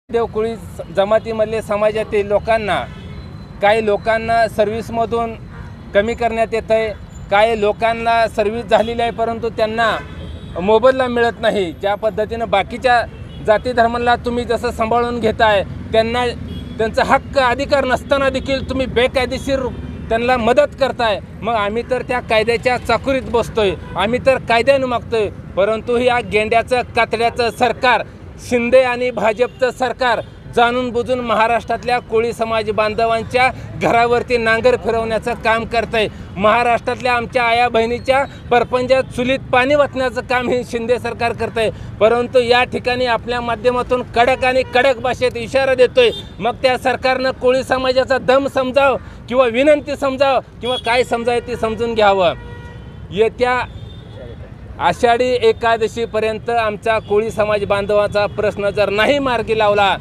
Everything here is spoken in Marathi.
देवकुळी जमातीमधले समाजातील लोकांना काही लोकांना सर्व्हिसमधून कमी करण्यात येत आहे। काही लोकांना सर्व्हिस झालेली आहे परंतु त्यांना मोबदला मिळत नाही। ज्या पद्धतीने बाकीच्या जाती धर्मांना तुम्ही जसं सांभाळून घेताय त्यांना त्यांचा हक्क अधिकार नसताना देखील तुम्ही बेकायदेशीर त्यांना मदत करताय। मग आम्ही तर त्या कायद्याच्या चाकुरीत बसतोय, आम्ही तर कायद्याने मागतोय, परंतु या गेंड्याचं कातड्याचं सरकार शिंदे आणि भाजपचं सरकार जाणून बुजून महाराष्ट्रातल्या कोळी समाज बांधवांच्या घरावरती नांगर फिरवण्याचं काम करतंय। महाराष्ट्रातल्या आमच्या आया बहिणीच्या परपंचात चुलीत पाणी वाचण्याचं काम हे शिंदे सरकार करतंय। परंतु या ठिकाणी आपल्या माध्यमातून कडक आणि कडक भाषेत इशारा देतोय। मग त्या सरकारनं कोळी समाजाचा दम समजाव किंवा विनंती समजाव किंवा काय समजाय ते समजून घ्यावं। येत्या आषाढी एकादशीपर्यंत आमचा कोळी समाज बांधवाचा प्रश्न जर नाही मार्गी लावला